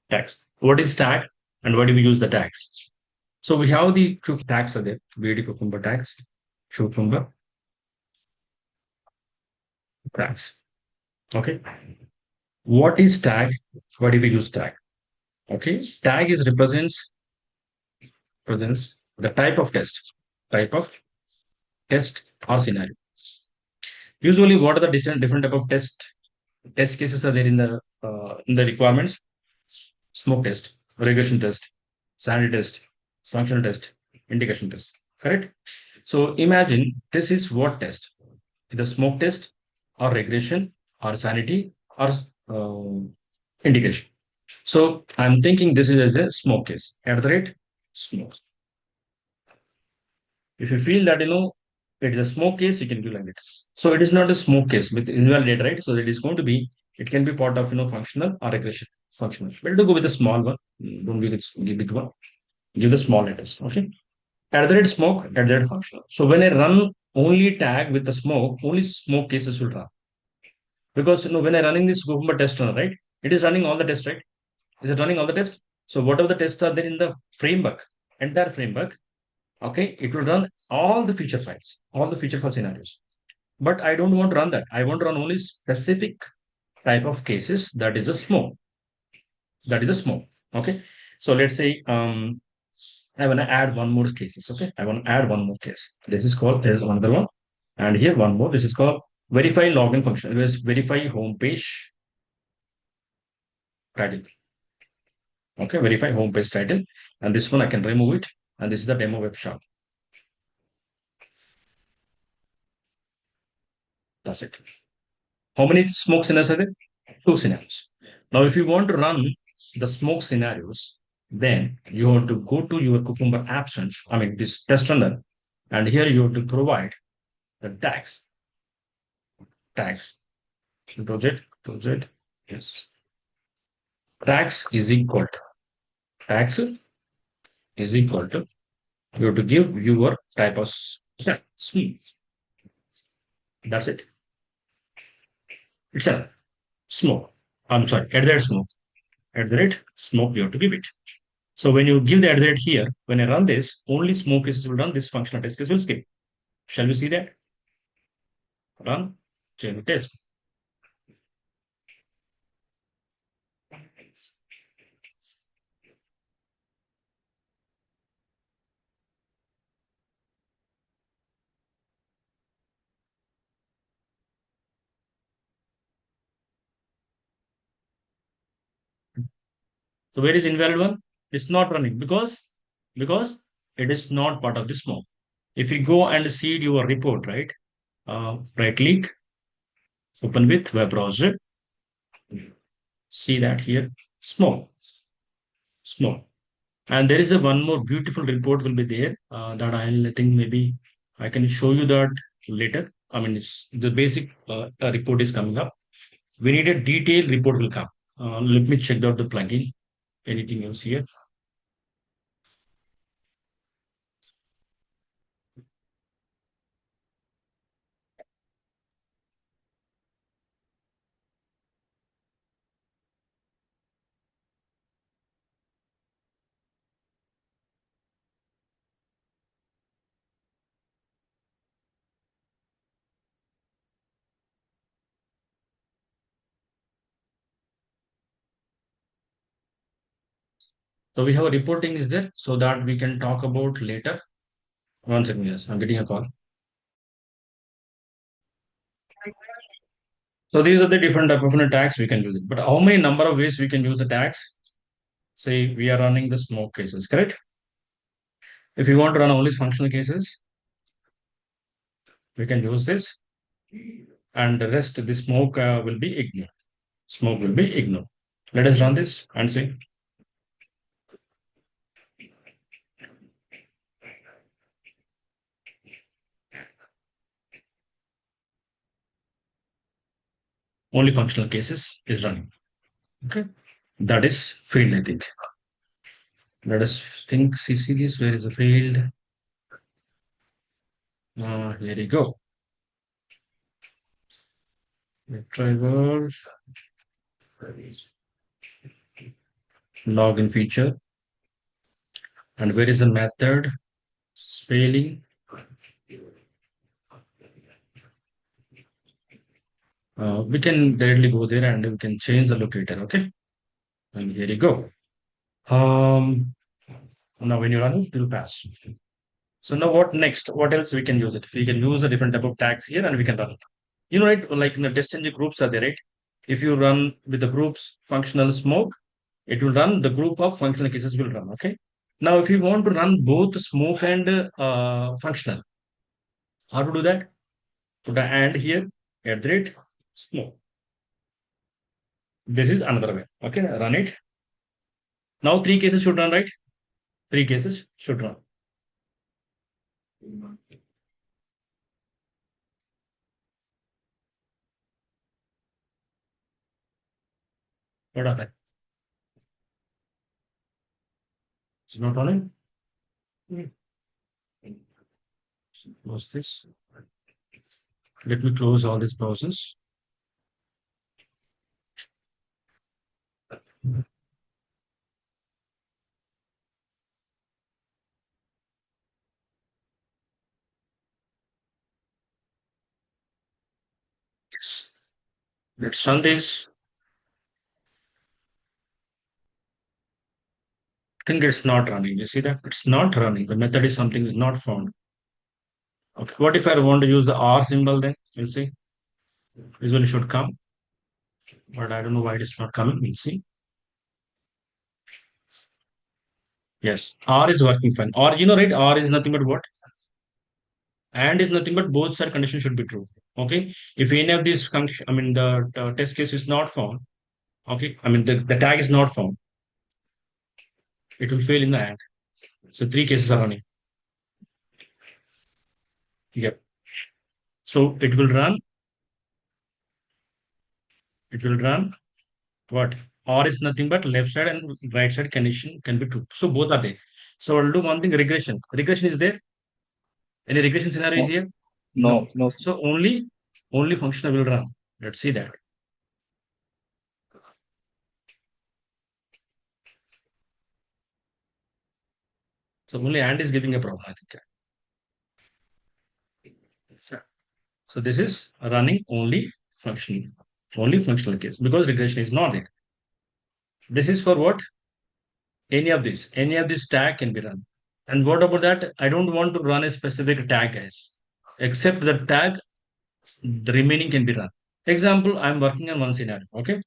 Tags. What is tag and why do we use the tags? So we have the tags are there. BDD Cucumber tags, Cucumber tags. Okay. What is tag? Why do we use tag? Okay. Tag is represents the type of test or scenario. Usually, what are the different type of test cases are there in the requirements? Smoke test, regression test, sanity test, functional test, integration test. Correct. So imagine this is what test? The smoke test, or regression, or sanity, or integration. So I'm thinking this is as a smoke case. At the rate smoke. If you feel that it is a smoke case, you can do like this. So it is not a smoke case with invalidate, right? So it is going to be, it can be part of functional or regression functional. Better to go with a small one. Don't give big one. Give the small letters. Okay. At the rate smoke, at the rate functional. So when I run only tag with the smoke, only smoke cases will run. Because when I running this Cucumber test run, right? It is running all the tests, right? Is it running all the tests? So whatever the tests are there in the framework, entire framework, okay, it will run all the feature files, all the feature file scenarios. But I don't want to run that. I want to run only specific type of cases that is a smoke. That is a smoke. Okay. So let's say I want to add one more cases. Okay. I want to add one more case. This is called, there's another one. And here one more. This is called verify login function. It is verify homepage title. Okay. Verify homepage title. And this one I can remove it. And this is the demo web shop. That's it. How many smoke scenarios are there? Two scenarios. Now, if you want to run the smoke scenarios, then you have to go to your Cucumber absence, I mean, this test runner, and here you have to provide the tags, project, yes. Tags is equal to, tags is equal to, you have to give your type of smoke. That's it. It's a smoke. I'm sorry, at that smoke. At the rate smoke, you have to give it. So when you give the address here, when I run this, only smoke cases will run, this functional test case will skip. Shall we see that? Run, chain test. So where is invalid one? It's not running because it is not part of the smoke. If you go and see your report, right? Right click, open with web browser. See that here, smoke. And there is a one more beautiful report will be there that I think maybe I can show you that later. I mean, it's the basic report is coming up. We need a detailed report will come. Let me check out the plugin. Anything else here? So we have a reporting is there so that we can talk about later. One second, yes, I'm getting a call. So these are the different type of tags we can use it. But how many number of ways we can use the tags? Say we are running the smoke cases, correct? If you want to run only functional cases, we can use this, and the rest the smoke will be ignored. Smoke will be ignored. Let us run this and see. Only functional cases is running. Okay, that is failed, I think. Let us think CC this. Where is the failed? Here we go. WebDriver. login feature. And where is the method? Spelling. We can directly go there and we can change the locator. Okay. And here you go. Um, Now when you run it will pass. So now what next? What else we can use it? We can use a different type of tags here and we can run it. You know, right? Like in the TestNG groups are there, right? If you run with the groups functional smoke, it will run the group of functional cases will run. Okay. Now, if you want to run both smoke and functional, how to do that? Put an and here, at the rate smoke. This is another way. Okay, run it. Now three cases should run, right? Three cases should run. What happened? It's not running. Close this. Let me close all these browsers. Yes. Let's run this. I think it's not running. You see that? It's not running. The method is something is not found. Okay. What if I want to use the R symbol then? We'll see. Usually should come, but I don't know why it is not coming. We'll see. Yes. R is working fine. Or you know, right? R is nothing but what? And is nothing but both side condition should be true. Okay. If any of these function, I mean the test case is not found. Okay. I mean the tag is not found. It will fail in the and. So three cases are running. Yep. So it will run. It will run what? Or is nothing but left side and right side condition can be true. So both are there. So I'll do one thing regression. Regression is there. Any regression scenario is No, here? no, No. no. So only functional will run. Let's see that. So only and is giving a problem, I think. So this is running only functional case because regression is not there. This is for what? Any of this tag can be run. And what about that? I don't want to run a specific tag, guys. Except the tag, the remaining can be run. Example, I'm working on one scenario. Okay.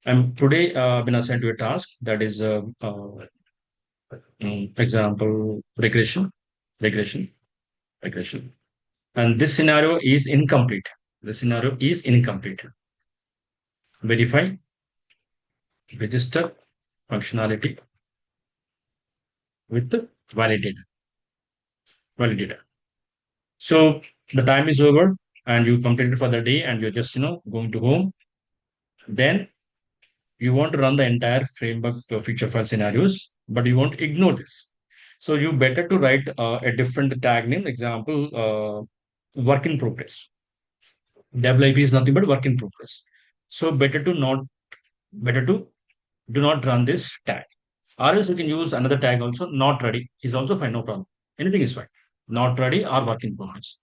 I'm today been assigned to a task that is example regression, regression. And this scenario is incomplete. The scenario is incomplete. Verify, register functionality with validated. Validated. So the time is over and you completed for the day and you're just going to home. Then you want to run the entire framework feature file scenarios, but you won't ignore this. So you better to write a different tag name. Example, work in progress. WIP is nothing but work in progress. So better to do not run this tag. Or else you can use another tag also. Not ready is also fine, no problem. Anything is fine. Not ready or work in progress.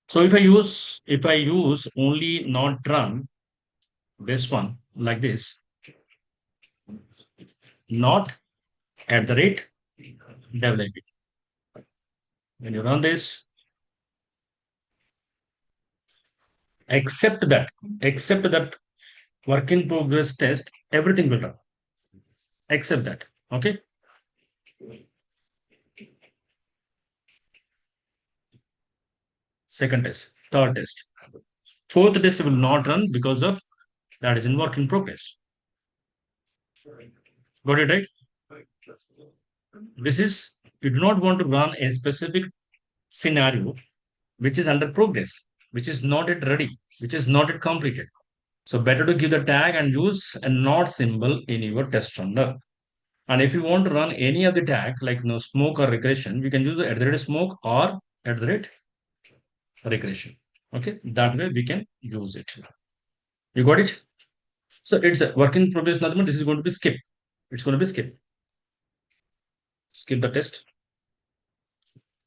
So if I use only not run this one like this, not at the rate develop. When you run this, accept that, accept that work in progress test, everything will run. Accept that. Okay. Second test, third test, fourth test will not run because of that is in work in progress. Got it right? This is you do not want to run a specific scenario which is under progress, which is not yet ready, which is not yet completed. So better to give the tag and use a not symbol in your test runner. And if you want to run any of the tag like smoke or regression, you can use the at the rate smoke or at the rate regression. Okay, that way we can use it. You got it? So it's a work in progress. Nothing. This is going to be skipped. It's going to be skip the test,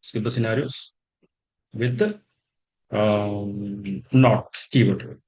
skip the scenarios with the not keyword.